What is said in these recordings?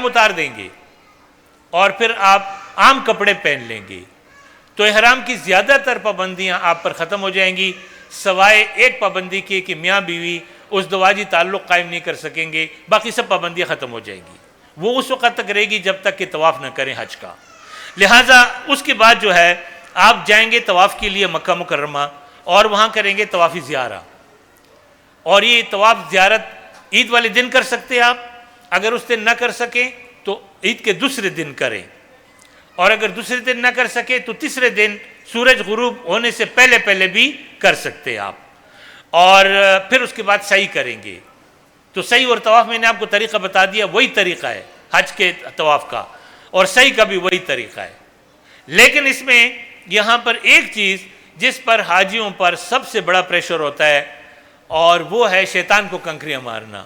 اتار دیں گے اور پھر آپ عام کپڑے پہن لیں گے تو احرام کی زیادہ تر پابندیاں آپ پر ختم ہو جائیں گی، سوائے ایک پابندی کی کہ میاں بیوی ازدواجی تعلق قائم نہیں کر سکیں گے، باقی سب پابندیاں ختم ہو جائیں گی۔ وہ اس وقت تک رہے گی جب تک کہ طواف نہ کریں حج کا۔ لہٰذا اس کے بعد جو ہے آپ جائیں گے طواف کے لیے مکہ مکرمہ اور وہاں کریں گے طواف زیارہ، اور یہ طواف زیارت عید والے دن کر سکتے آپ، اگر اس دن نہ کر سکیں تو عید کے دوسرے دن کریں، اور اگر دوسرے دن نہ کر سکے تو تیسرے دن سورج غروب ہونے سے پہلے پہلے بھی کر سکتے آپ، اور پھر اس کے بعد سعی کریں گے۔ تو سعی اور طواف میں نے آپ کو طریقہ بتا دیا، وہی طریقہ ہے حج کے طواف کا، اور سعی کا بھی وہی طریقہ ہے۔ لیکن اس میں یہاں پر ایک چیز جس پر حاجیوں پر سب سے بڑا پریشر ہوتا ہے، اور وہ ہے شیطان کو کنکریاں مارنا،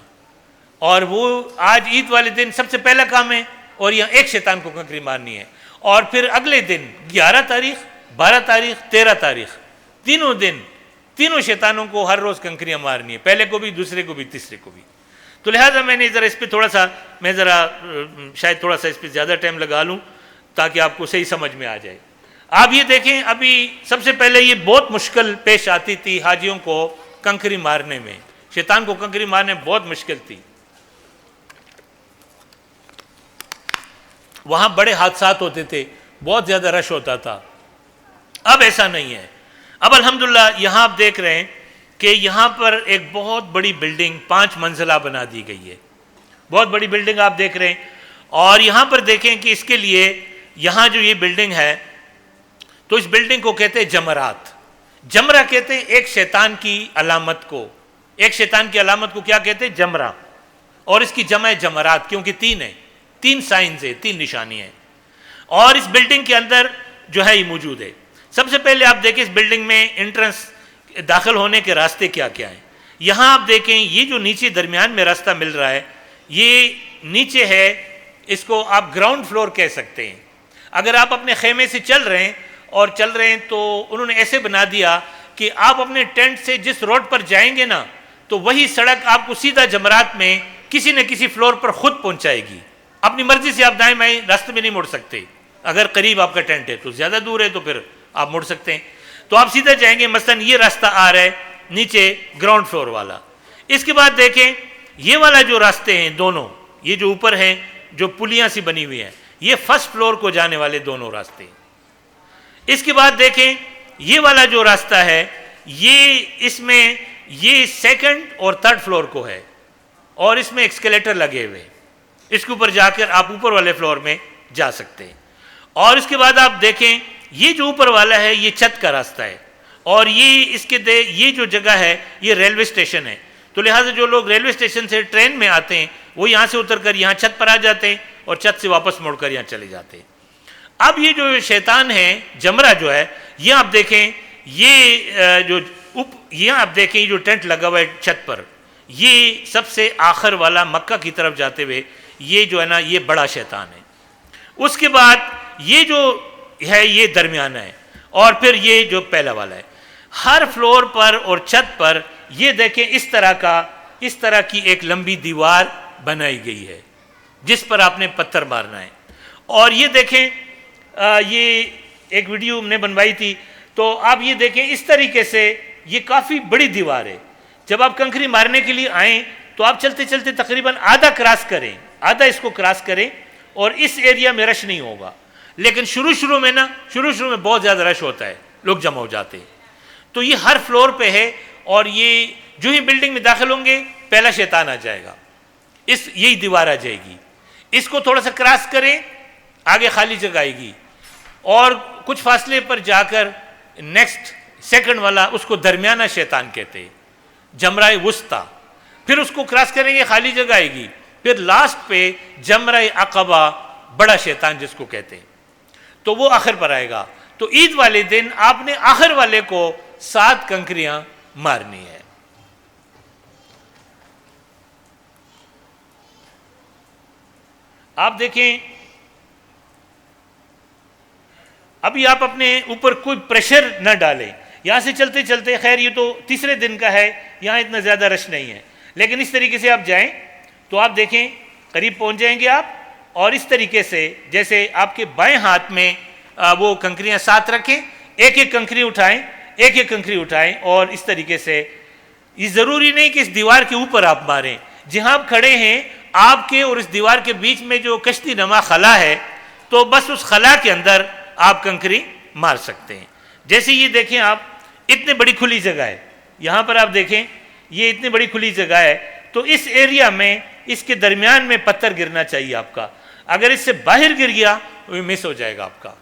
اور وہ آج عید والے دن سب سے پہلا کام ہے، اور یہاں ایک شیطان کو کنکری مارنی ہے، اور پھر اگلے دن 11 تاریخ 12 تاریخ 13 تاریخ تینوں دن تینوں شیطانوں کو ہر روز کنکریاں مارنی ہے، پہلے کو بھی، دوسرے کو بھی، تیسرے کو بھی۔ تو لہٰذا میں نے ذرا اس پہ شاید تھوڑا سا اس پہ زیادہ ٹائم لگا لوں تاکہ آپ کو صحیح سمجھ میں آ جائے۔ آپ یہ دیکھیں، ابھی سب سے پہلے یہ بہت مشکل پیش آتی تھی حاجیوں کو کنکری مارنے میں، شیطان کو کنکری مارنے میں بہت مشکل تھی، وہاں بڑے حادثات ہوتے تھے، بہت زیادہ رش ہوتا تھا۔ اب ایسا نہیں ہے، اب الحمدللہ یہاں آپ دیکھ رہے ہیں کہ یہاں پر ایک بہت بڑی بلڈنگ 5 منزلہ بنا دی گئی ہے، بہت بڑی بلڈنگ آپ دیکھ رہے ہیں، اور یہاں پر دیکھیں کہ اس کے لیے یہاں جو یہ بلڈنگ ہے تو اس بلڈنگ کو کہتے ہیں جمرات۔ جمرہ کہتے ہیں ایک شیطان کی علامت کو، ایک شیطان کی علامت کو کیا کہتے ہیں؟ جمرہ، اور اس کی جمع ہے جمرات، کیونکہ 3 ہیں، 3 سائنز ہیں، 3 نشانی ہیں، اور اس بلڈنگ کے اندر جو ہے یہ موجود ہے۔ سب سے پہلے آپ دیکھیں اس بلڈنگ میں انٹرنس داخل ہونے کے راستے کیا کیا ہیں۔ یہاں آپ دیکھیں یہ جو نیچے درمیان میں راستہ مل رہا ہے، یہ نیچے ہے، اس کو آپ گراؤنڈ فلور کہہ سکتے ہیں۔ اگر آپ اپنے خیمے سے چل رہے ہیں تو انہوں نے ایسے بنا دیا کہ آپ اپنے ٹینٹ سے جس روڈ پر جائیں گے نا تو وہی سڑک آپ کو سیدھا جمرات میں کسی نہ کسی فلور پر خود پہنچائے گی، اپنی مرضی سے آپ دائیں بائیں راستے میں نہیں مڑ سکتے۔ اگر قریب آپ کا ٹینٹ ہے تو، زیادہ دور ہے تو پھر آپ مڑ سکتے ہیں، تو آپ سیدھا جائیں گے۔ مثلا یہ راستہ آ رہا ہے نیچے گراؤنڈ فلور والا۔ اس کے بعد دیکھیں یہ والا جو راستے ہیں دونوں، یہ جو اوپر ہیں جو پلیاں سی بنی ہوئی ہیں، یہ فرسٹ فلور کو جانے والے دونوں راستے۔ اس کے بعد دیکھیں یہ والا جو راستہ ہے، یہ اس میں یہ سیکنڈ اور تھرڈ فلور کو ہے، اور اس میں ایکسکیلیٹر لگے ہوئے، اس کے اوپر جا کر آپ اوپر والے فلور میں جا سکتے ہیں۔ اور اس کے بعد آپ دیکھیں یہ جو اوپر والا ہے یہ چھت کا راستہ ہے، اور یہ جو جگہ ہے یہ ریلوے اسٹیشن ہے، تو لہٰذا جو لوگ ریلوے اسٹیشن سے ٹرین میں آتے ہیں وہ یہاں سے اتر کر یہاں چھت پر آ جاتے ہیں، اور چھت سے واپس مڑ کر یہاں چلے جاتے ہیں۔ اب یہ جو شیطان ہے، جمرہ جو ہے، یہ آپ دیکھیں یہاں آپ دیکھیں یہ جو ٹینٹ لگا ہوا ہے چھت پر، یہ سب سے آخر والا مکہ کی طرف جاتے ہوئے یہ جو ہے نا یہ بڑا شیطان ہے۔ اس کے بعد یہ جو ہے یہ درمیانہ ہے، اور پھر یہ جو پہلا والا ہے۔ ہر فلور پر اور چھت پر یہ دیکھیں اس طرح کی ایک لمبی دیوار بنائی گئی ہے جس پر آپ نے پتھر مارنا ہے۔ اور یہ دیکھیں یہ ایک ویڈیو ہم نے بنوائی تھی، تو آپ یہ دیکھیں اس طریقے سے یہ کافی بڑی دیوار ہے۔ جب آپ کنکری مارنے کے لیے آئیں تو آپ چلتے چلتے تقریباً آدھا اس کو کراس کریں، اور اس ایریا میں رش نہیں ہوگا۔ لیکن شروع میں بہت زیادہ رش ہوتا ہے، لوگ جمع ہو جاتے ہیں۔ تو یہ ہر فلور پہ ہے، اور یہ جو ہی بلڈنگ میں داخل ہوں گے پہلا شیطان آ جائے گا، یہی دیوار آ جائے گی، اس کو تھوڑا سا کراس کریں، آگے خالی جگہ آئے گی، اور کچھ فاصلے پر جا کر نیکسٹ سیکنڈ والا اس کو درمیانہ شیطان کہتے ہیں، جمرہ وسطیٰ، پھر اس کو کراس کریں گے خالی جگہ آئے گی، پھر لاسٹ پہ جمرہ عقبہ بڑا شیطان جس کو کہتے ہیں، تو وہ آخر پر آئے گا۔ تو عید والے دن آپ نے آخر والے کو 7 کنکریاں مارنی ہے۔ آپ دیکھیں ابھی آپ اپنے اوپر کوئی پریشر نہ ڈالیں، یہاں سے چلتے چلتے، خیر یہ تو تیسرے دن کا ہے، یہاں اتنا زیادہ رش نہیں ہے، لیکن اس طریقے سے آپ جائیں تو آپ دیکھیں قریب پہنچ جائیں گے آپ، اور اس طریقے سے جیسے آپ کے بائیں ہاتھ میں وہ کنکریاں ساتھ رکھیں، ایک ایک کنکری اٹھائیں، ایک ایک کنکری اٹھائیں، اور اس طریقے سے یہ ضروری نہیں کہ اس دیوار کے اوپر آپ ماریں، جہاں آپ کھڑے ہیں آپ کے اور اس دیوار کے بیچ میں جو کشتی نما خلا ہے تو بس اس خلا کے اندر آپ کنکری مار سکتے ہیں۔ جیسے یہ دیکھیں آپ اتنی بڑی کھلی جگہ ہے، یہاں پر آپ دیکھیں یہ اتنی بڑی کھلی جگہ ہے، تو اس ایریا میں اس کے درمیان میں پتھر گرنا چاہیے آپ کا، اگر اس سے باہر گر گیا وہ مس ہو جائے گا آپ کا،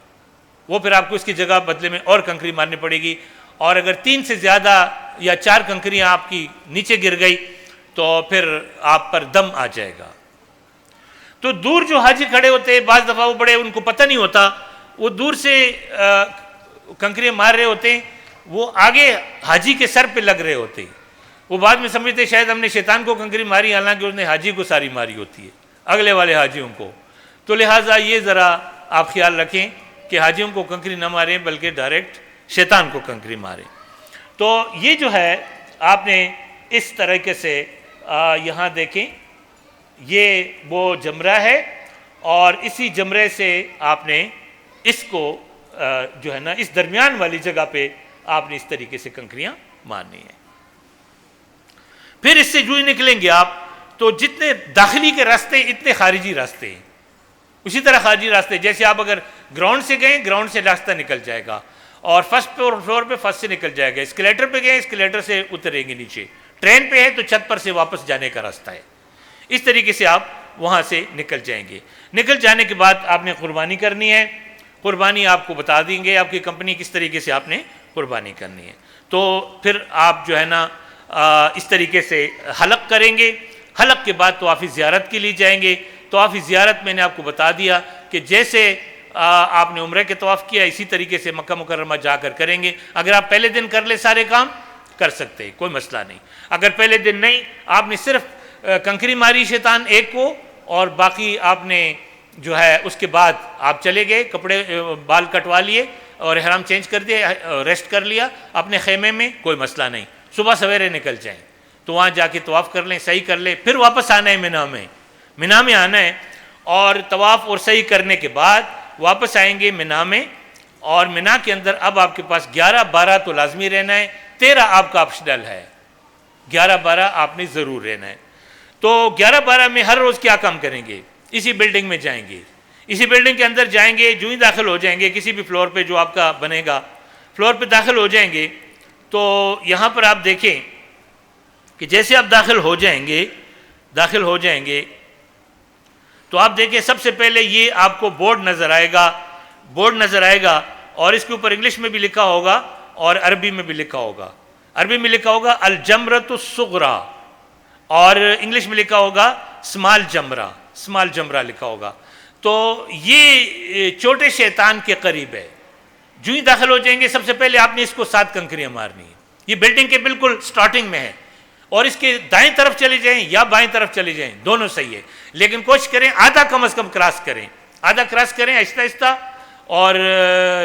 وہ پھر آپ کو اس کی جگہ بدلے میں اور کنکری مارنی پڑے گی، اور اگر 3 سے زیادہ یا 4 کنکریاں آپ کی نیچے گر گئی تو پھر آپ پر دم آ جائے گا۔ تو دور جو حاجی کھڑے ہوتے ہیں بعض دفعہ وہ بڑے ان کو پتہ نہیں ہوتا، وہ دور سے کنکریاں مار رہے ہوتے ہیں، وہ آگے حاجی کے سر پہ لگ رہے ہوتے ہیں، وہ بعد میں سمجھتے شاید ہم نے شیطان کو کنکری ماری، حالانکہ اس نے حاجی کو ساری ماری ہوتی ہے، اگلے والے حاجیوں کو۔ تو لہٰذا یہ ذرا آپ خیال رکھیں کہ حاجیوں کو کنکری نہ ماریں بلکہ ڈائریکٹ شیطان کو کنکری ماریں۔ تو یہ جو ہے آپ نے اس طریقے سے یہاں دیکھیں یہ وہ جمرہ ہے، اور اسی جمرے سے آپ نے اس کو جو ہے نا اس درمیان والی جگہ پہ آپ نے اس طریقے سے کنکریاں مارنی ہیں۔ پھر اس سے جو ہی نکلیں گے آپ تو جتنے داخلی کے راستے اتنے خارجی راستے ہیں، اسی طرح خارجی راستے جیسے آپ اگر گراؤنڈ سے گئے گراؤنڈ سے راستہ نکل جائے گا، اور فرسٹ فلور پہ فرسٹ سے نکل جائے گا، اسکلیٹر پہ گئے اسکلیٹر سے اتریں گے نیچے، ٹرین پہ ہے تو چھت پر سے واپس جانے کا راستہ ہے، اس طریقے سے آپ وہاں سے نکل جائیں گے۔ نکل جانے کے بعد آپ نے قربانی کرنی ہے، قربانی آپ کو بتا دیں گے آپ کی کمپنی کس طریقے سے آپ نے قربانی کرنی ہے۔ تو پھر آپ جو ہے نا اس طریقے سے حلق کریں گے، حلق کے بعد طواف زیارت کے لیے جائیں گے۔ طواف زیارت میں نے آپ کو بتا دیا کہ جیسے آپ نے عمرہ کے طواف کیا اسی طریقے سے مکہ مکرمہ جا کر کریں گے۔ اگر آپ پہلے دن کر لیں سارے کام کر سکتے ہیں، کوئی مسئلہ نہیں۔ اگر پہلے دن نہیں، آپ نے صرف کنکری ماری شیطان ایک کو، اور باقی آپ نے جو ہے اس کے بعد آپ چلے گئے، کپڑے بال کٹوا لیے اور احرام چینج کر دیا، ریسٹ کر لیا اپنے خیمے میں، کوئی مسئلہ نہیں۔ صبح سویرے نکل جائیں تو وہاں جا کے طواف کر لیں، صحیح کر لیں، پھر واپس آنا ہے مینا میں آنا ہے، اور طواف اور صحیح کرنے کے بعد واپس آئیں گے مینا میں، اور مینا کے اندر اب آپ کے پاس 11-12 تو لازمی رہنا ہے، 13 آپ کا آپشنل ہے، 11-12 آپ نے ضرور رہنا ہے۔ تو 11-12 میں ہر روز کیا کام کریں گے؟ اسی بلڈنگ میں جائیں گے، اسی بلڈنگ کے اندر جائیں گے، جو ہی داخل ہو جائیں گے کسی بھی فلور پہ جو آپ کا بنے گا فلور پہ داخل ہو جائیں گے، تو یہاں پر آپ دیکھیں کہ جیسے آپ داخل ہو جائیں گے تو آپ دیکھیں سب سے پہلے یہ آپ کو بورڈ نظر آئے گا، اور اس کے اوپر انگلش میں بھی لکھا ہوگا اور عربی میں بھی لکھا ہوگا الجمرۃ الصغریٰ، اور انگلش میں لکھا ہوگا اسمال جمرہ لکھا ہوگا۔ تو یہ چھوٹے شیطان کے قریب ہے، جو ہی داخل ہو جائیں گے سب سے پہلے آپ نے اس کو 7 کنکریاں مارنی ہیں، یہ بلڈنگ کے بالکل سٹارٹنگ میں ہے، اور اس کے دائیں طرف چلے جائیں یا بائیں طرف چلے جائیں دونوں صحیح ہے، لیکن کوشش کریں آدھا کم از کم کراس کریں، آہستہ آہستہ، اور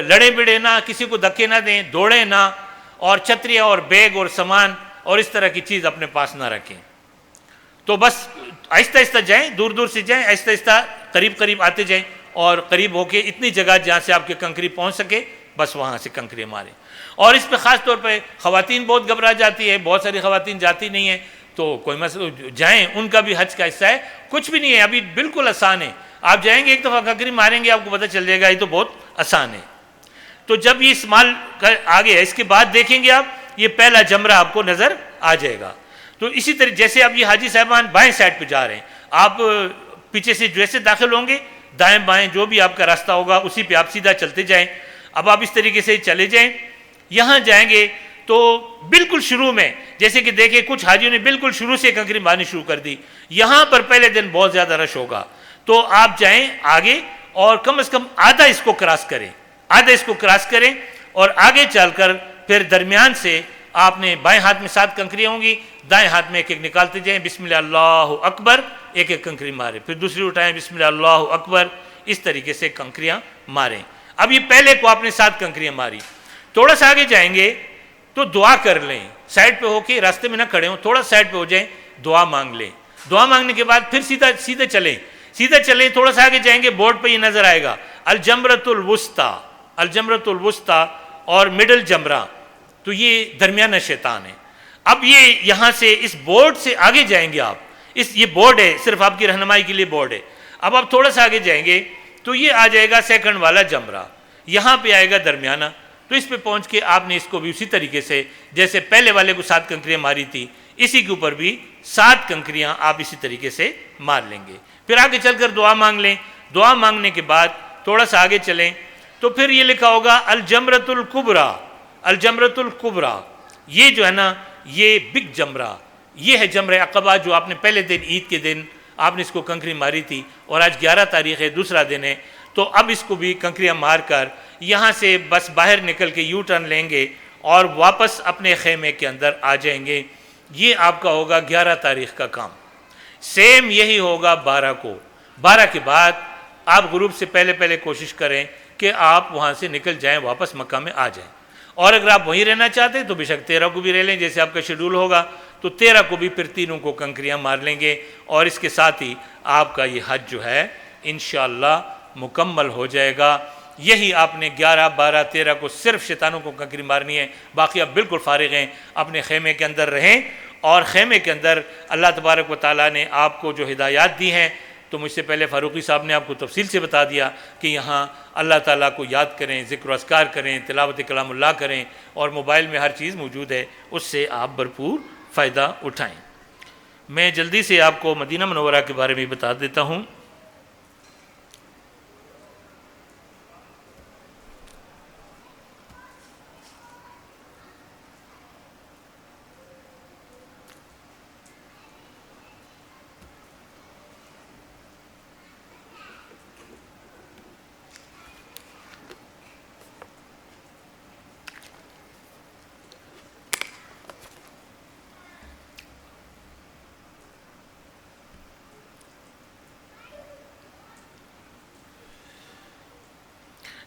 لڑے بڑے نہ، کسی کو دھکے نہ دیں، دوڑیں نہ، اور چھتریاں اور بیگ اور سامان اور اس طرح کی چیز اپنے پاس نہ رکھیں۔ تو بس آہستہ جائیں، دور سے جائیں، آہستہ قریب آتے جائیں، اور قریب ہو کے اتنی جگہ جہاں سے آپ کے کنکری پہنچ سکے بس وہاں سے کنکری ماریں۔ اور اس پہ خاص طور پہ خواتین بہت گھبرا جاتی ہے، بہت ساری خواتین جاتی نہیں ہیں، تو کوئی مسئلہ جائیں، ان کا بھی حج کا حصہ ہے، کچھ بھی نہیں ہے، ابھی بالکل آسان ہے، آپ جائیں گے ایک دفعہ کنکری ماریں گے آپ کو پتہ چل جائے گا یہ تو بہت آسان ہے۔ تو جب یہ اسمال آگے ہے اس کے بعد دیکھیں گے آپ یہ پہلا جمرہ آپ کو نظر آ جائے گا۔ تو اسی طرح جیسے اب یہ حاجی صاحبان بائیں سائڈ پہ جا رہے ہیں، آپ پیچھے سے جیسے داخل ہوں گے دائیں بائیں جو بھی آپ کا راستہ ہوگا اسی پہ آپ سیدھا چلتے جائیں۔ اب آپ اس طریقے سے چلے جائیں، یہاں جائیں گے تو بالکل شروع میں جیسے کہ دیکھیں کچھ حاجیوں نے بالکل شروع سے کنکری مارنی شروع کر دی، یہاں پر پہلے دن بہت زیادہ رش ہوگا، تو آپ جائیں آگے اور کم از کم آدھا اس کو کراس کریں، اور آگے چل کر پھر درمیان سے آپ نے بائیں ہاتھ میں 7 کنکریاں ہوں گی، دائیں ہاتھ میں ایک ایک نکالتے جائیں، بسم اللہ اللہ اکبر، ایک ایک کنکری مارے، پھر دوسری اٹھائیں، بسم اللہ اللہ اکبر، اس طریقے سے کنکریاں ماریں۔ اب یہ پہلے کو آپ نے 7 کنکریاں ماری، تھوڑا سا آگے جائیں گے تو دعا کر لیں، سائڈ پہ ہو کے راستے میں نہ کھڑے ہوں، تھوڑا سائڈ پہ ہو جائیں، دعا مانگ لیں، دعا مانگنے کے بعد پھر سیدھے چلیں، سیدھا چلیں، تھوڑا سا آگے جائیں گے بورڈ پہ یہ نظر آئے گا الجمرۃ الوسطیٰ، الجمرۃ الوسطیٰ اور مڈل جمرہ، تو یہ درمیانہ شیطان ہے۔ اب یہ یہاں سے اس بورڈ سے آگے جائیں گے آپ، یہ بورڈ ہے، صرف آپ کی رہنمائی کے لیے بورڈ ہے۔ اب آپ تھوڑا سا آگے جائیں گے تو یہ آ جائے گا سیکنڈ والا جمرہ، یہاں پہ آئے گا درمیانہ، تو اس پہ پہنچ کے آپ نے اس کو بھی اسی طریقے سے جیسے پہلے والے کو 7 کنکریاں ماری تھی، اسی کے اوپر بھی 7 کنکریاں آپ اسی طریقے سے مار لیں گے۔ پھر آگے چل کر دعا مانگ لیں، دعا مانگنے کے بعد تھوڑا سا آگے چلیں تو پھر یہ لکھا ہوگا الجمرۃ الکبریٰ، الجمرۃ الکبریٰ، یہ جو ہے نا یہ بگ جمرہ، یہ ہے جمرہ عقبہ جو آپ نے پہلے دن عید کے دن آپ نے اس کو کنکری ماری تھی، اور آج 11 تاریخ ہے، دوسرا دن ہے، تو اب اس کو بھی کنکریاں مار کر یہاں سے بس باہر نکل کے یو ٹرن لیں گے اور واپس اپنے خیمے کے اندر آ جائیں گے۔ یہ آپ کا ہوگا 11 تاریخ کا کام۔ سیم یہی ہوگا 12 کو، 12 کے بعد آپ غروب سے پہلے پہلے کوشش کریں کہ آپ وہاں سے نکل جائیں، واپس مکہ میں آ جائیں، اور اگر آپ وہیں رہنا چاہتے ہیں تو بے شک 13 کو بھی رہ لیں، جیسے آپ کا شیڈول ہوگا، تو 13 کو بھی پھر تینوں کو کنکریاں مار لیں گے، اور اس کے ساتھ ہی آپ کا یہ حج جو ہے انشاءاللہ مکمل ہو جائے گا۔ یہی آپ نے 11، 12، 13 کو صرف شیطانوں کو کنکری مارنی ہے، باقی آپ بالکل فارغ ہیں، اپنے خیمے کے اندر رہیں، اور خیمے کے اندر اللہ تبارک و تعالیٰ نے آپ کو جو ہدایات دی ہیں، تو مجھ سے پہلے فاروقی صاحب نے آپ کو تفصیل سے بتا دیا کہ یہاں اللہ تعالیٰ کو یاد کریں، ذکر و اذکار کریں، تلاوت کلام اللہ کریں، اور موبائل میں ہر چیز موجود ہے، اس سے آپ بھرپور فائدہ اٹھائیں۔ میں جلدی سے آپ کو مدینہ منورہ کے بارے میں بتا دیتا ہوں۔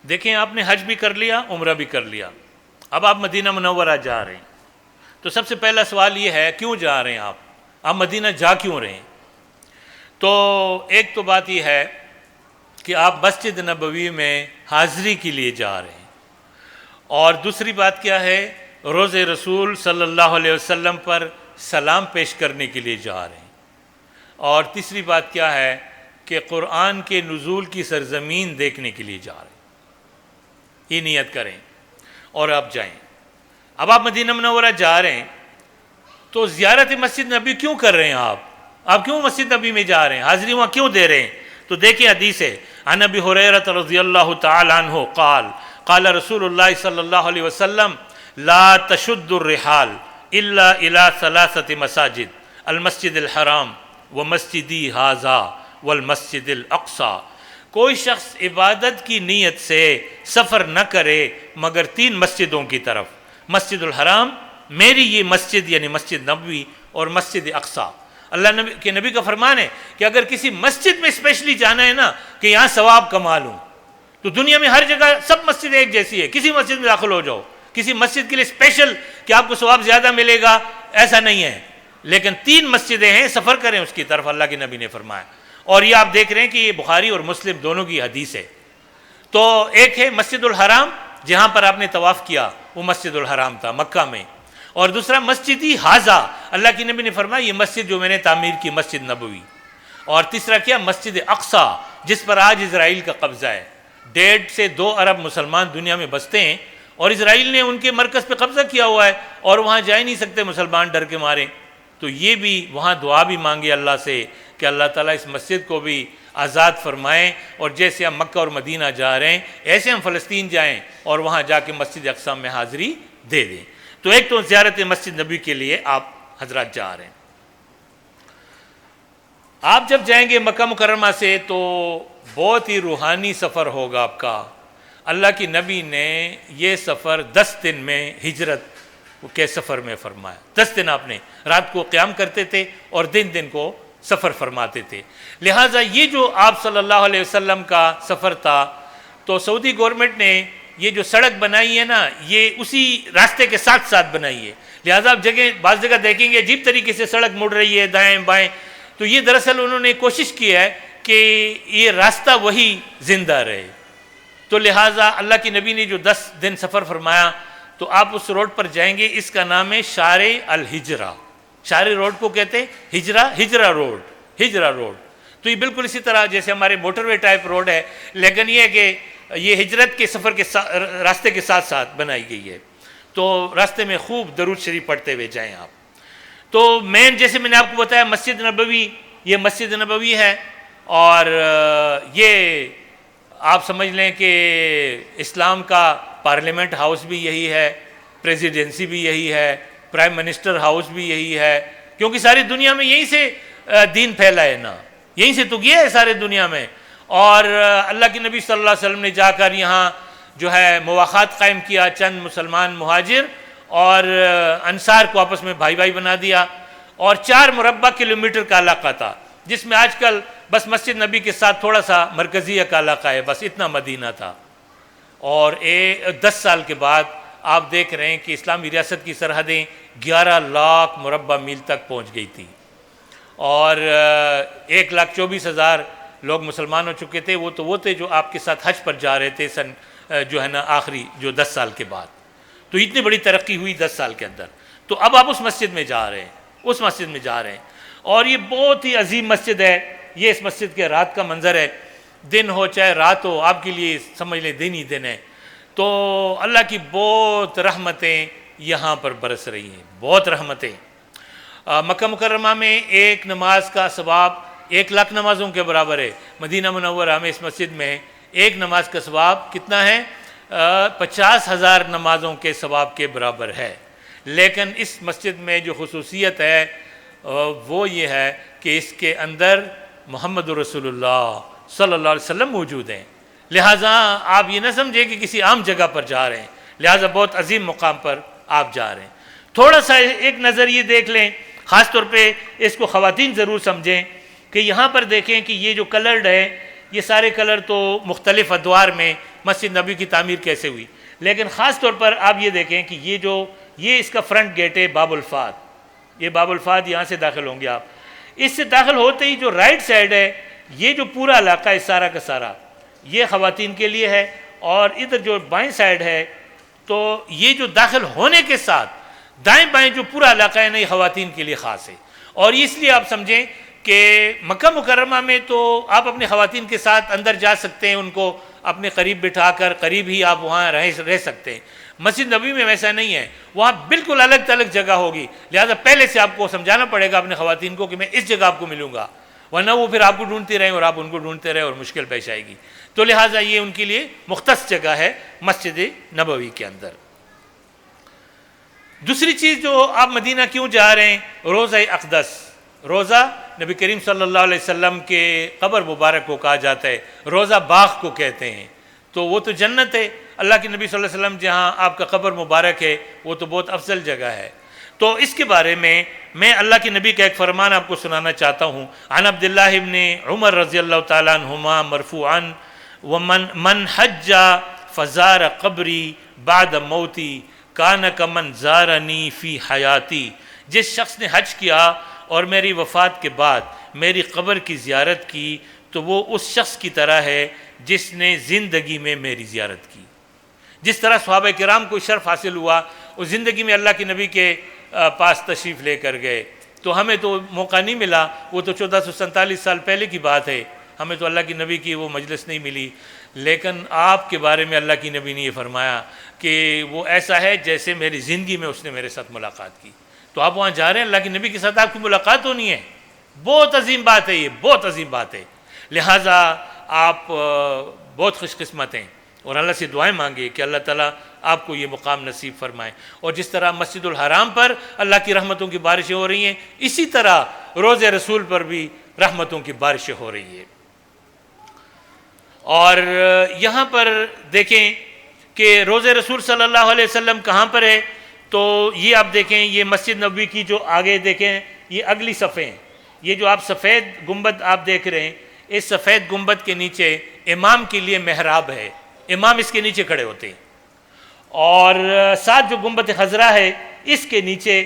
دیکھیں، آپ نے حج بھی کر لیا، عمرہ بھی کر لیا، اب آپ مدینہ منورہ جا رہے ہیں، تو سب سے پہلا سوال یہ ہے کیوں جا رہے ہیں آپ مدینہ جا کیوں رہے ہیں؟ تو ایک تو بات یہ ہے کہ آپ مسجد نبوی میں حاضری کے لیے جا رہے ہیں، اور دوسری بات کیا ہے، روض رسول صلی اللہ علیہ وسلم پر سلام پیش کرنے کے لیے جا رہے ہیں، اور تیسری بات کیا ہے کہ قرآن کے نزول کی سرزمین دیکھنے کے لیے جا رہے ہیں۔ یہ نیت کریں اور آپ جائیں۔ اب آپ مدینہ منورہ جا رہے ہیں تو زیارت مسجد نبی کیوں کر رہے ہیں؟ آپ کیوں مسجد نبی میں جا رہے ہیں؟ حاضری وہاں کیوں دے رہے ہیں؟ تو دیکھیں حدیث ہے، عن ابی ہریرہ رضی اللہ تعالی عنہ قال قال رسول اللہ صلی اللہ علیہ وسلم لا تشد الرحال الا الى 3 مساجد المسجد الحرام ومسجدی ھذا والمسجد الاقصی۔ کوئی شخص عبادت کی نیت سے سفر نہ کرے مگر 3 مسجدوں کی طرف، مسجد الحرام، میری یہ مسجد یعنی مسجد نبوی، اور مسجد اقصی۔ اللہ کے نبی کا فرمان ہے کہ اگر کسی مسجد میں اسپیشلی جانا ہے نا کہ یہاں ثواب کما لوں، تو دنیا میں ہر جگہ سب مسجد ایک جیسی ہے، کسی مسجد میں داخل ہو جاؤ، کسی مسجد کے لیے اسپیشل کہ آپ کو ثواب زیادہ ملے گا ایسا نہیں ہے، لیکن 3 مسجدیں ہیں، سفر کریں اس کی طرف، اللہ کے نبی نے فرمایا۔ اور یہ آپ دیکھ رہے ہیں کہ یہ بخاری اور مسلم دونوں کی حدیث ہے۔ تو ایک ہے مسجد الحرام جہاں پر آپ نے طواف کیا، وہ مسجد الحرام تھا مکہ میں، اور دوسرا مسجدی ھذا، اللہ کے نبی نے فرمایا یہ مسجد جو میں نے تعمیر کی، مسجد نبوی، اور تیسرا کیا، مسجد اقصی جس پر آج اسرائیل کا قبضہ ہے۔ 1.5 سے 2 ارب مسلمان دنیا میں بستے ہیں، اور اسرائیل نے ان کے مرکز پہ قبضہ کیا ہوا ہے، اور وہاں جا ہی نہیں سکتے مسلمان ڈر کے مارے۔ تو یہ بھی وہاں دعا بھی مانگے اللہ سے کہ اللہ تعالیٰ اس مسجد کو بھی آزاد فرمائیں، اور جیسے ہم مکہ اور مدینہ جا رہے ہیں ایسے ہم فلسطین جائیں اور وہاں جا کے مسجد اقصی میں حاضری دے دیں۔ تو ایک تو زیارت مسجد نبی کے لیے آپ حضرات جا رہے ہیں۔ آپ جب جائیں گے مکہ مکرمہ سے تو بہت ہی روحانی سفر ہوگا آپ کا۔ اللہ کی نبی نے یہ سفر 10 دن میں ہجرت کے سفر میں فرمایا۔ 10 دن آپ نے رات کو قیام کرتے تھے اور دن کو سفر فرماتے تھے۔ لہٰذا یہ جو آپ صلی اللہ علیہ وسلم کا سفر تھا، تو سعودی گورنمنٹ نے یہ جو سڑک بنائی ہے نا، یہ اسی راستے کے ساتھ ساتھ بنائی ہے۔ لہٰذا آپ بعض جگہ دیکھیں گے عجیب طریقے سے سڑک مڑ رہی ہے دائیں بائیں، تو یہ دراصل انہوں نے کوشش کی ہے کہ یہ راستہ وہی زندہ رہے. تو لہٰذا اللہ کے نبی نے جو 10 دن سفر فرمایا تو آپ اس روڈ پر جائیں گے، اس کا نام ہے شارع الہجرہ. شارع روڈ کو کہتے ہیں ہجرہ روڈ. تو یہ بالکل اسی طرح جیسے ہمارے موٹر وے ٹائپ روڈ ہے، لیکن یہ ہے کہ یہ ہجرت کے سفر کے راستے کے ساتھ ساتھ بنائی گئی ہے. تو راستے میں خوب درود شریف پڑھتے ہوئے جائیں آپ. تو مین جیسے میں نے آپ کو بتایا مسجد نبوی، یہ مسجد نبوی ہے، اور یہ آپ سمجھ لیں کہ اسلام کا پارلیمنٹ ہاؤس بھی یہی ہے، پریزیڈنسی بھی یہی ہے، پرائم منسٹر ہاؤس بھی یہی ہے، کیونکہ ساری دنیا میں یہیں سے دین پھیلا ہے نا، یہیں سے تو گیا ہے سارے دنیا میں. اور اللہ کے نبی صلی اللہ علیہ وسلم نے جا کر یہاں جو ہے مواخات قائم کیا، چند مسلمان مہاجر اور انصار کو آپس میں بھائی بھائی بنا دیا، اور 4 مربع کلومیٹر کا علاقہ تھا، جس میں آج کل بس مسجد نبی کے ساتھ تھوڑا سا مرکزیہ کا علاقہ ہے، بس اتنا مدینہ تھا. اور 10 سال کے بعد آپ دیکھ رہے ہیں کہ اسلامی ریاست کی سرحدیں 11 لاکھ مربع میل تک پہنچ گئی تھی، اور 1,24,000 لوگ مسلمان ہو چکے تھے. وہ تھے جو آپ کے ساتھ حج پر جا رہے تھے جو ہے نا آخری جو 10 سال کے بعد. تو اتنی بڑی ترقی ہوئی 10 سال کے اندر. تو اب آپ اس مسجد میں جا رہے ہیں، اور یہ بہت ہی عظیم مسجد ہے. یہ اس مسجد کے رات کا منظر ہے، دن ہو چاہے رات ہو، آپ کے لیے سمجھ لیں دن ہی دن ہے. تو اللہ کی بہت رحمتیں یہاں پر برس رہی ہیں، بہت رحمتیں. مکہ مکرمہ میں ایک نماز کا ثواب 1,00,000 نمازوں کے برابر ہے. مدینہ منورہ میں اس مسجد میں ایک نماز کا ثواب کتنا ہے؟ 50,000 نمازوں کے ثواب کے برابر ہے. لیکن اس مسجد میں جو خصوصیت ہے وہ یہ ہے کہ اس کے اندر محمد رسول اللہ صلی اللہ علیہ وسلم موجود ہیں. لہٰذا آپ یہ نہ سمجھیں کہ کسی عام جگہ پر جا رہے ہیں، لہٰذا بہت عظیم مقام پر آپ جا رہے ہیں. تھوڑا سا ایک نظر یہ دیکھ لیں، خاص طور پہ اس کو خواتین ضرور سمجھیں کہ یہاں پر دیکھیں کہ یہ جو کلرڈ ہے، یہ سارے کلر تو مختلف ادوار میں مسجد نبی کی تعمیر کیسے ہوئی، لیکن خاص طور پر آپ یہ دیکھیں کہ یہ اس کا فرنٹ گیٹ ہے باب الفات. یہ باب الفات، یہاں سے داخل ہوں گے آپ. اس سے داخل ہوتے ہی جو رائٹ سائڈ ہے، یہ جو پورا علاقہ ہے سارا کا سارا یہ خواتین کے لیے ہے، اور ادھر جو بائیں سائڈ ہے تو یہ جو داخل ہونے کے ساتھ دائیں بائیں جو پورا علاقہ ہے نا، یہ خواتین کے لیے خاص ہے. اور اس لیے آپ سمجھیں کہ مکہ مکرمہ میں تو آپ اپنی خواتین کے ساتھ اندر جا سکتے ہیں، ان کو اپنے قریب بٹھا کر قریب ہی آپ وہاں رہ سکتے ہیں. مسجد نبوی میں ویسا نہیں ہے، وہاں بالکل الگ تلگ جگہ ہوگی. لہٰذا پہلے سے آپ کو سمجھانا پڑے گا اپنے خواتین کو کہ میں اس جگہ آپ کو ملوں گا، ورنہ وہ پھر آپ کو ڈھونڈتے رہیں اور آپ ان کو ڈھونڈتے رہے اور مشکل پیش آئے گی. تو لہٰذا یہ ان کے لیے مختص جگہ ہے مسجد نبوی کے اندر. دوسری چیز جو آپ مدینہ کیوں جا رہے ہیں، روضہ اقدس. روضہ نبی کریم صلی اللہ علیہ وسلم کے قبر مبارک کو کہا جاتا ہے، روضہ باغ کو کہتے ہیں. تو وہ تو جنت ہے. اللہ کے نبی صلی اللہ علیہ وسلم جہاں آپ کا قبر مبارک ہے وہ تو بہت افضل جگہ ہے. تو اس کے بارے میں اللہ کے نبی کا ایک فرمان آپ کو سنانا چاہتا ہوں. عن عبداللہ ابن عمر رضی اللہ تعالیٰ عنہما مرفوعا من حج فزار قبری بعد موتی کان کمن زارنی فی حیاتی. جس شخص نے حج کیا اور میری وفات کے بعد میری قبر کی زیارت کی تو وہ اس شخص کی طرح ہے جس نے زندگی میں میری زیارت کی. جس طرح صحابہ کرام کو شرف حاصل ہوا، اس زندگی میں اللہ کے نبی کے پاس تشریف لے کر گئے، تو ہمیں تو موقع نہیں ملا. وہ تو 1447 سال پہلے کی بات ہے، ہمیں تو اللہ کے نبی کی وہ مجلس نہیں ملی. لیکن آپ کے بارے میں اللہ کی نبی نے یہ فرمایا کہ وہ ایسا ہے جیسے میری زندگی میں اس نے میرے ساتھ ملاقات کی. تو آپ وہاں جا رہے ہیں، اللہ کے نبی کے ساتھ آپ کی ملاقات ہونی ہے. بہت عظیم بات ہے، یہ بہت عظیم بات ہے. لہٰذا آپ بہت خوش قسمت ہیں اور اللہ سے دعائیں مانگے کہ اللہ تعالیٰ آپ کو یہ مقام نصیب فرمائے. اور جس طرح مسجد الحرام پر اللہ کی رحمتوں کی بارشیں ہو رہی ہیں، اسی طرح روضہ رسول پر بھی رحمتوں کی بارشیں ہو رہی ہیں. اور یہاں پر دیکھیں کہ روضہ رسول صلی اللہ علیہ وسلم کہاں پر ہے. تو یہ آپ دیکھیں، یہ مسجد نبوی کی جو آگے دیکھیں یہ اگلی صفحے ہیں. یہ جو آپ سفید گنبد آپ دیکھ رہے ہیں، اس سفید گنبد کے نیچے امام کے لیے محراب ہے. امام اس کے نیچے کھڑے ہوتے ہیں. اور ساتھ جو گنبد خضرا ہے اس کے نیچے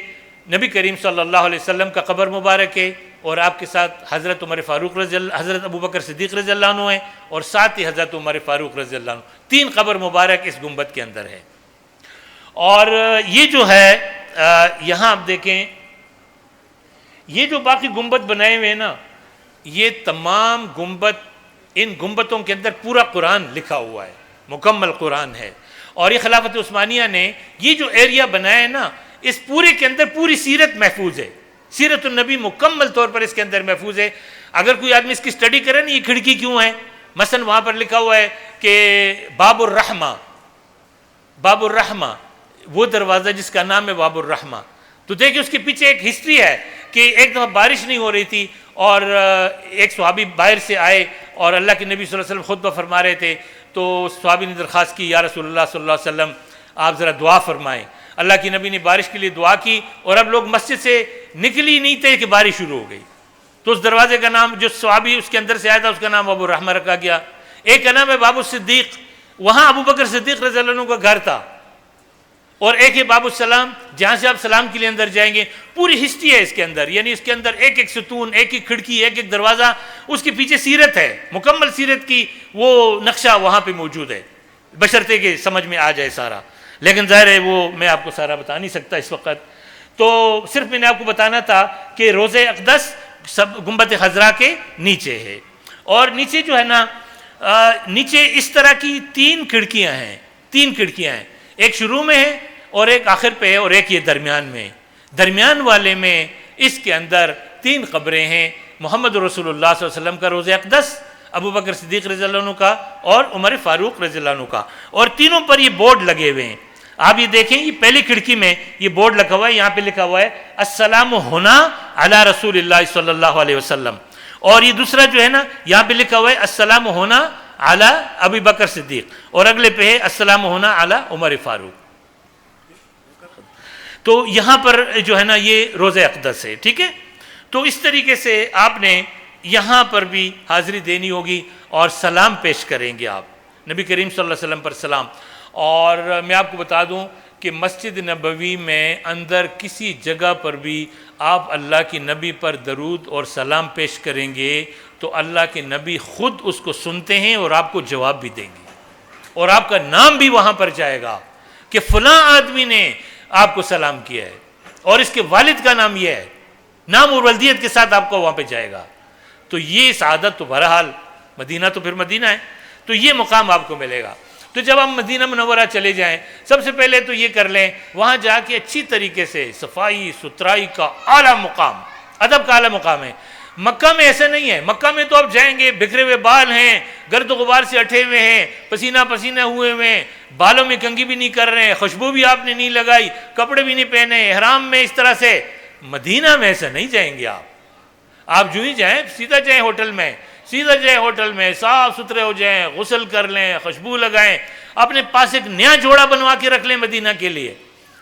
نبی کریم صلی اللہ علیہ وسلم کا قبر مبارک ہے. اور آپ کے ساتھ حضرت عمر فاروق حضرت ابوبکر صدیق رضی اللہ عنہ ہیں، اور ساتھ ہی حضرت عمر فاروق رضی اللہ عنہ، 3 قبر مبارک اس گنبد کے اندر ہے۔ اور یہ جو ہے یہاں آپ دیکھیں، یہ جو باقی گنبد بنائے ہوئے ہیں نا، یہ تمام گنبد، ان گنبدوں کے اندر پورا قرآن لکھا ہوا ہے، مکمل قرآن ہے۔ اور یہ خلافت عثمانیہ نے یہ جو ایریا بنایا ہے نا، اس پورے کے اندر پوری سیرت محفوظ ہے، سیرت النبی مکمل طور پر اس کے اندر محفوظ ہے۔ اگر کوئی آدمی اس کی سٹڈی کرے نا، یہ کھڑکی کیوں ہے، مثلا وہاں پر لکھا ہوا ہے کہ باب الرحمہ، باب الرحمہ، وہ دروازہ جس کا نام ہے باب الرحمہ، تو دیکھیں اس کے پیچھے ایک ہسٹری ہے کہ ایک دفعہ بارش نہیں ہو رہی تھی، اور ایک صحابی باہر سے آئے اور اللہ کے نبی صلی اللہ علیہ وسلم خطبہ فرما رہے تھے، تو صحابی نے درخواست کی، یا رسول اللہ صلی اللہ علیہ وسلم آپ ذرا دعا فرمائیں۔ اللہ کے نبی نے بارش کے لیے دعا کی، اور اب لوگ مسجد سے نکل ہی نہیں تھے کہ بارش شروع ہو گئی، تو اس دروازے کا نام، جو صحابی اس کے اندر سے آیا تھا، اس کا نام ابو الرحمہ رکھا گیا۔ ایک کا نام ہے باب الصدیق، وہاں ابو بکر صدیق رضی اللہ عنہ کا گھر تھا، اور ایک ہے باب السلام، جہاں سے آپ سلام کے لیے اندر جائیں گے۔ پوری ہسٹری ہے اس کے اندر، یعنی اس کے اندر ایک ایک ستون، ایک ایک کھڑکی، ایک ایک دروازہ، اس کے پیچھے سیرت ہے، مکمل سیرت کی وہ نقشہ وہاں پہ موجود ہے، بشرطے کہ سمجھ میں آ جائے سارا، لیکن ظاہر ہے وہ میں آپ کو سارا بتا نہیں سکتا اس وقت۔ تو صرف میں نے آپ کو بتانا تھا کہ روضہ اقدس سب گنبد خضرا کے نیچے ہے، اور نیچے جو ہے نا، نیچے اس طرح کی 3 کھڑکیاں ہیں، 3 کھڑکیاں ہیں، ایک شروع میں ہے اور ایک آخر پہ ہے اور ایک یہ درمیان میں۔ درمیان والے میں اس کے اندر 3 قبریں ہیں، محمد رسول اللہ صلی اللہ علیہ وسلم کا روضہ اقدس، ابو بکر صدیق رضی اللہ عنہ کا، اور عمر فاروق رضی اللہ عنہ کا، اور تینوں پر یہ بورڈ لگے ہوئے ہیں۔ آپ یہ دیکھیں، یہ پہلی کھڑکی میں یہ بورڈ لکھا ہوا ہے، یہاں پہ لکھا ہوا ہے السلام ہونا علی رسول اللہ صلی اللہ علیہ وسلم، اور یہ دوسرا جو ہے نا، یہاں پہ لکھا ہوا ہے السلام ہونا علی ابی بکر صدیق، اور اگلے پہ ہے السلام ہونا علی عمر فاروق۔ تو یہاں پر جو ہے نا یہ روضہ اقدس ہے، ٹھیک ہے۔ تو اس طریقے سے آپ نے یہاں پر بھی حاضری دینی ہوگی اور سلام پیش کریں گے آپ نبی کریم صلی اللہ علیہ وسلم پر سلام۔ اور میں آپ کو بتا دوں کہ مسجد نبوی میں اندر کسی جگہ پر بھی آپ اللہ کی نبی پر درود اور سلام پیش کریں گے تو اللہ کے نبی خود اس کو سنتے ہیں اور آپ کو جواب بھی دیں گے، اور آپ کا نام بھی وہاں پر جائے گا کہ فلاں آدمی نے آپ کو سلام کیا ہے، اور اس کے والد کا نام یہ ہے، نام اور ولدیت کے ساتھ آپ کو وہاں پہ جائے گا۔ تو یہ سعادت تو بہرحال مدینہ تو پھر مدینہ ہے، تو یہ مقام آپ کو ملے گا۔ تو جب آپ مدینہ منورہ چلے جائیں، سب سے پہلے تو یہ کر لیں، وہاں جا کے اچھی طریقے سے صفائی ستھرائی کا اعلیٰ مقام، ادب کا اعلیٰ مقام ہے۔ مکہ میں ایسا نہیں ہے، مکہ میں تو آپ جائیں گے، بکھرے ہوئے بال ہیں، گرد و غبار سے اٹھے ہوئے ہیں، پسینہ پسینہ ہوئے ہوئے ہیں، بالوں میں کنگھی بھی نہیں کر رہے ہیں، خوشبو بھی آپ نے نہیں لگائی، کپڑے بھی نہیں پہنے، احرام میں اس طرح سے۔ مدینہ میں ایسا نہیں جائیں گے آپ جو ہی جائیں سیدھا جائیں ہوٹل میں، سیدھا جائیں ہوٹل میں، صاف ستھرے ہو جائیں، غسل کر لیں، خوشبو لگائیں، اپنے پاس ایک نیا جوڑا بنوا کے رکھ لیں مدینہ کے لیے،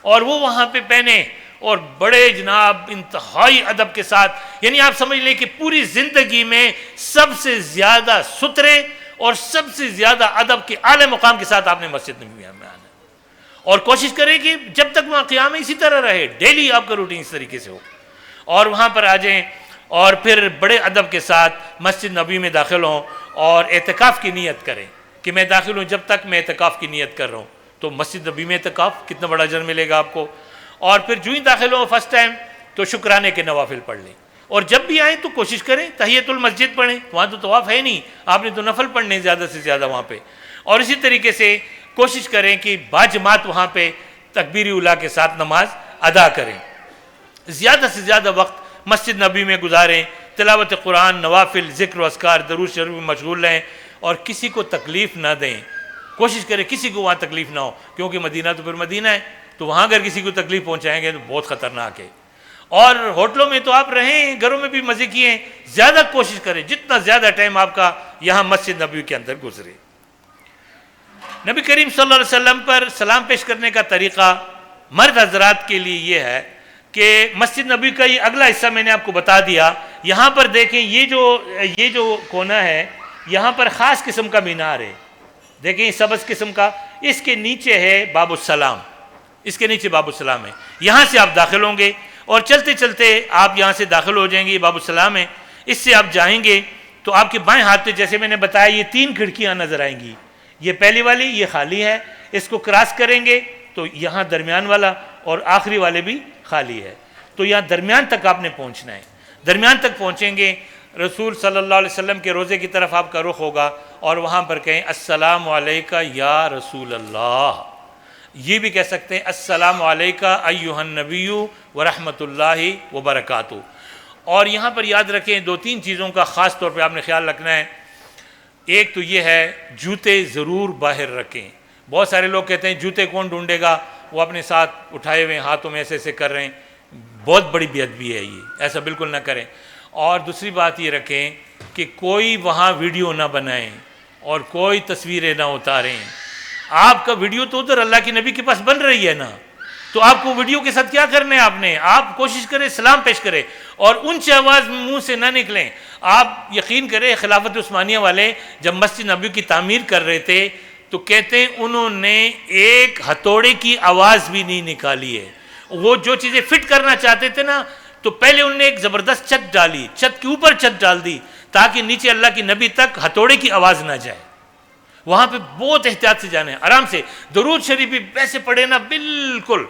اور وہ وہاں پہ پہنیں، اور بڑے جناب انتہائی ادب کے ساتھ، یعنی آپ سمجھ لیں کہ پوری زندگی میں سب سے زیادہ ستھرے اور سب سے زیادہ ادب کے اعلی مقام کے ساتھ آپ نے مسجد نبوی میں آنا ہے، اور کوشش کریں کہ جب تک وہاں قیام اسی طرح رہے، ڈیلی آپ کا روٹین اس طریقے سے ہو، اور وہاں پر آ جائیں، اور پھر بڑے ادب کے ساتھ مسجد نبوی میں داخل ہوں اور اعتکاف کی نیت کریں کہ میں داخل ہوں جب تک میں اعتکاف کی نیت کر رہا ہوں۔ تو مسجد نبوی میں اعتکاف کتنا بڑا اجر ملے گا آپ کو۔ اور پھر جو ہی داخل ہو فرسٹ ٹائم تو شکرانے کے نوافل پڑھ لیں، اور جب بھی آئیں تو کوشش کریں تحیۃ المسجد پڑھیں، وہاں تو طواف ہے نہیں، آپ نے تو نفل پڑھنے زیادہ سے زیادہ وہاں پہ، اور اسی طریقے سے کوشش کریں کہ باجماعت وہاں پہ تکبیر اولیٰ کے ساتھ نماز ادا کریں، زیادہ سے زیادہ وقت مسجد نبوی میں گزاریں، تلاوت قرآن، نوافل، ذکر و اذکار، درود شریف میں مشغول رہیں، اور کسی کو تکلیف نہ دیں، کوشش کریں کسی کو وہاں تکلیف نہ ہو، کیونکہ مدینہ تو پھر مدینہ ہے، تو وہاں اگر کسی کو تکلیف پہنچائیں گے تو بہت خطرناک ہے۔ اور ہوٹلوں میں تو آپ رہیں، گھروں میں بھی مزے کیے، زیادہ کوشش کریں جتنا زیادہ ٹائم آپ کا یہاں مسجد نبوی کے اندر گزرے۔ نبی کریم صلی اللہ علیہ وسلم پر سلام پیش کرنے کا طریقہ مرد حضرات کے لیے یہ ہے کہ مسجد نبوی کا یہ اگلا حصہ میں نے آپ کو بتا دیا، یہاں پر دیکھیں یہ جو کونا ہے، یہاں پر خاص قسم کا مینار ہے، دیکھیں سبز قسم کا، اس کے نیچے ہے باب السلام، اس کے نیچے باب السلام ہے، یہاں سے آپ داخل ہوں گے، اور چلتے چلتے آپ یہاں سے داخل ہو جائیں گے، یہ باب السلام ہے، اس سے آپ جائیں گے تو آپ کے بائیں ہاتھ پہ جیسے میں نے بتایا یہ 3 کھڑکیاں نظر آئیں گی، یہ پہلی والی یہ خالی ہے، اس کو کراس کریں گے تو یہاں درمیان والا اور آخری والے بھی خالی ہے، تو یہاں درمیان تک آپ نے پہنچنا ہے۔ درمیان تک پہنچیں گے، رسول صلی اللہ علیہ وسلم کے روضے کی طرف آپ کا رخ ہوگا اور وہاں پر کہیں السلام علیکہ یا رسول اللہ، یہ بھی کہہ سکتے ہیں السلام علیکہ ایھا النبی ورحمۃ اللہ وبرکاتہ۔ اور یہاں پر یاد رکھیں 2-3 چیزوں کا خاص طور پہ آپ نے خیال رکھنا ہے۔ ایک تو یہ ہے جوتے ضرور باہر رکھیں۔ بہت سارے لوگ کہتے ہیں جوتے کون ڈھونڈے گا، وہ اپنے ساتھ اٹھائے ہوئے ہاتھوں میں ایسے ایسے کر رہے ہیں، بہت بڑی بے ادبی ہے یہ، ایسا بالکل نہ کریں۔ اور دوسری بات یہ رکھیں کہ کوئی وہاں ویڈیو نہ بنائیں اور کوئی تصویریں نہ اتاریں۔ آپ کا ویڈیو تو ادھر اللہ کے نبی کے پاس بن رہی ہے نا، تو آپ کو ویڈیو کے ساتھ کیا کرنا ہے، آپ کوشش کریں سلام پیش کریں اور اونچی آواز منہ سے نہ نکلیں۔ آپ یقین کریں خلافت عثمانیہ والے جب مسجد نبوی کی تعمیر کر رہے تھے تو کہتے ہیں انہوں نے ایک ہتھوڑے کی آواز بھی نہیں نکالی ہے۔ وہ جو چیزیں فٹ کرنا چاہتے تھے نا تو پہلے انہوں نے ایک زبردست چھت ڈالی، چھت کے اوپر چھت ڈال دی تاکہ نیچے اللہ کی نبی تک ہتھوڑے کی آواز نہ جائے۔ وہاں پہ بہت احتیاط سے جانا ہے، آرام سے درود شریف بھی ویسے پڑھے نا بالکل،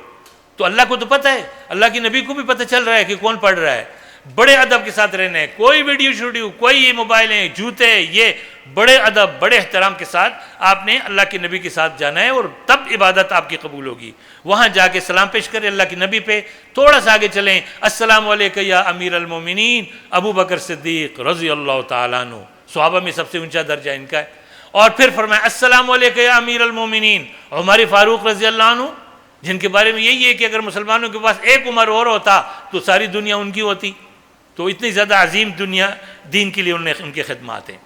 تو اللہ کو تو پتہ ہے، اللہ کی نبی کو بھی پتہ چل رہا ہے کہ کون پڑھ رہا ہے۔ بڑے ادب کے ساتھ رہنا ہے، کوئی ویڈیو شوڈیو، کوئی یہ موبائلیں، جوتے، یہ بڑے ادب بڑے احترام کے ساتھ آپ نے اللہ کے نبی کے ساتھ جانا ہے اور تب عبادت آپ کی قبول ہوگی۔ وہاں جا کے سلام پیش کریں اللہ کے نبی پہ، تھوڑا سا آگے چلیں السلام علیکم یا امیر المومنین ابو بکر صدیق رضی اللہ تعالیٰ عنہ، صحابہ میں سب سے اونچا درجہ ان کا ہے۔ اور پھر فرمایا السلام علیکم یا امیر المومنین عمر فاروق رضی اللہ عنہ، جن کے بارے میں یہی ہے کہ اگر مسلمانوں کے پاس ایک عمر اور ہوتا تو ساری دنیا ان کی ہوتی، تو اتنی زیادہ عظیم دنیا دین کے لیے ان کی خدمات ہیں۔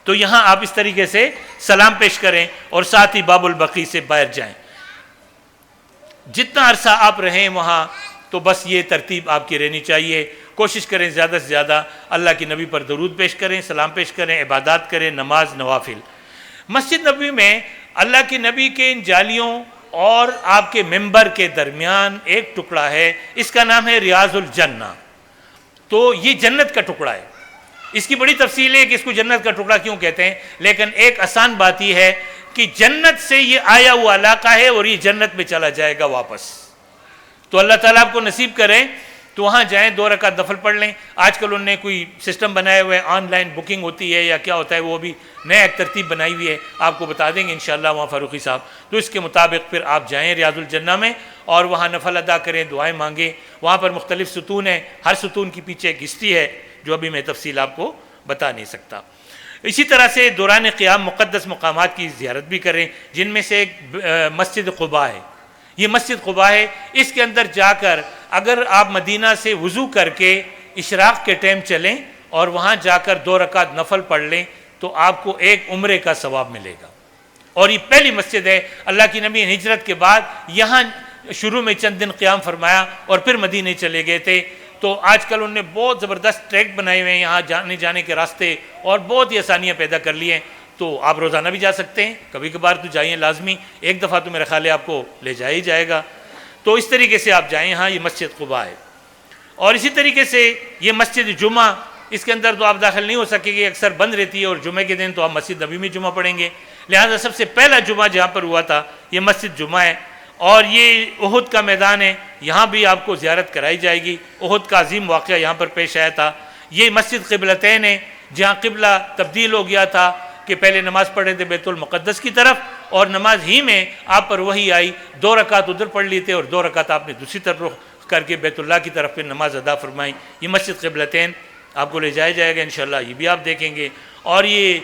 تو یہاں آپ اس طریقے سے سلام پیش کریں اور ساتھ ہی باب البقیع سے باہر جائیں۔ جتنا عرصہ آپ رہیں وہاں تو بس یہ ترتیب آپ کی رہنی چاہیے۔ کوشش کریں زیادہ سے زیادہ اللہ کی نبی پر درود پیش کریں، سلام پیش کریں، عبادات کریں، نماز نوافل۔ مسجد نبوی میں اللہ کے نبی کے ان جالیوں اور آپ کے ممبر کے درمیان ایک ٹکڑا ہے، اس کا نام ہے ریاض الجنہ۔ تو یہ جنت کا ٹکڑا ہے، اس کی بڑی تفصیل ہے کہ اس کو جنت کا ٹکڑا کیوں کہتے ہیں، لیکن ایک آسان بات یہ ہے کہ جنت سے یہ آیا ہوا علاقہ ہے اور یہ جنت میں چلا جائے گا واپس۔ تو اللہ تعالیٰ آپ کو نصیب کریں تو وہاں جائیں، 2 رکعت نفل پڑھ لیں۔ آج کل انہوں نے کوئی سسٹم بنایا ہوا ہے، آن لائن بکنگ ہوتی ہے یا کیا ہوتا ہے، وہ بھی نیا ایک ترتیب بنائی ہوئی ہے، آپ کو بتا دیں گے انشاءاللہ وہاں فاروقی صاحب۔ تو اس کے مطابق پھر آپ جائیں ریاض الجنہ میں اور وہاں نفل ادا کریں، دعائیں مانگیں۔ وہاں پر مختلف ستون ہیں، ہر ستون کی پیچھے ایک ہسٹری ہے جو ابھی میں تفصیل آپ کو بتا نہیں سکتا۔ اسی طرح سے دوران قیام مقدس مقامات کی زیارت بھی کریں، جن میں سے ایک مسجد قباء ہے۔ یہ مسجد قباء ہے، اس کے اندر جا کر اگر آپ مدینہ سے وضو کر کے اشراق کے ٹائم چلیں اور وہاں جا کر 2 رکعت نفل پڑھ لیں تو آپ کو ایک عمرے کا ثواب ملے گا۔ اور یہ پہلی مسجد ہے، اللہ کی نبی نے ہجرت کے بعد یہاں شروع میں چند دن قیام فرمایا اور پھر مدینے چلے گئے تھے۔ تو آج کل انہوں نے بہت زبردست ٹریک بنائے ہوئے ہیں، یہاں جانے کے راستے اور بہت ہی آسانیاں پیدا کر لی ہیں۔ تو آپ روزانہ بھی جا سکتے ہیں، کبھی کبھار تو جائیں لازمی، ایک دفعہ تو میرا خیال ہے آپ کو لے جایا ہی جائے گا۔ تو اس طریقے سے آپ جائیں، ہاں یہ مسجد قباء ہے۔ اور اسی طریقے سے یہ مسجد جمعہ، اس کے اندر تو آپ داخل نہیں ہو سکیں گے، اکثر بند رہتی ہے، اور جمعے کے دن تو آپ مسجد نبوی میں جمعہ پڑھیں گے، لہٰذا سب سے پہلا جمعہ جہاں پر ہوا تھا یہ مسجد جمعہ ہے۔ اور یہ احد کا میدان ہے، یہاں بھی آپ کو زیارت کرائی جائے گی۔ احد کا عظیم واقعہ یہاں پر پیش آیا تھا۔ یہ مسجد قبلتین ہے، جہاں قبلہ تبدیل ہو گیا تھا کہ پہلے نماز پڑھ رہے تھے بیت المقدس کی طرف، اور نماز ہی میں آپ پر وحی آئی، 2 رکعت ادھر پڑھ لی تھے اور 2 رکعت آپ نے دوسری طرف رخ کر کے بیت اللہ کی طرف پھر نماز ادا فرمائی۔ یہ مسجد قبلتین آپ کو لے جایا جائے گا انشاءاللہ، یہ بھی آپ دیکھیں گے۔ اور یہ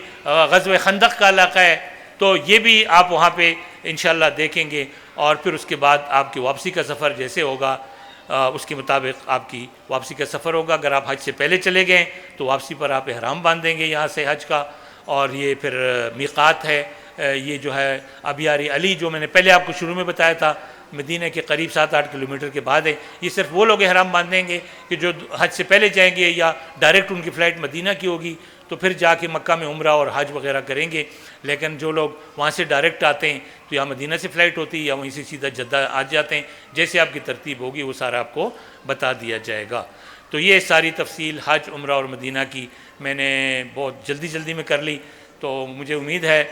غزوہ خندق کا علاقہ ہے، تو یہ بھی آپ وہاں پہ انشاءاللہ دیکھیں گے۔ اور پھر اس کے بعد آپ کی واپسی کا سفر جیسے ہوگا اس کے مطابق آپ کی واپسی کا سفر ہوگا۔ اگر آپ حج سے پہلے چلے گئے تو واپسی پر آپ احرام باندھیں گے یہاں سے حج کا، اور یہ پھر میقات ہے، یہ جو ہے ابیار علی جو میں نے پہلے آپ کو شروع میں بتایا تھا، مدینہ کے قریب 7-8 کلومیٹر کے بعد ہے۔ یہ صرف وہ لوگ احرام باندھیں گے کہ جو حج سے پہلے جائیں گے یا ڈائریکٹ ان کی فلائٹ مدینہ کی ہوگی، تو پھر جا کے مکہ میں عمرہ اور حج وغیرہ کریں گے، لیکن جو لوگ وہاں سے ڈائریکٹ آتے ہیں تو یا مدینہ سے فلائٹ ہوتی ہے یا وہیں سے سیدھا جدہ آ جاتے ہیں، جیسے آپ کی ترتیب ہوگی وہ سارا آپ کو بتا دیا جائے گا۔ تو یہ ساری تفصیل حج، عمرہ اور مدینہ کی میں نے بہت جلدی میں کر لی، تو مجھے امید ہے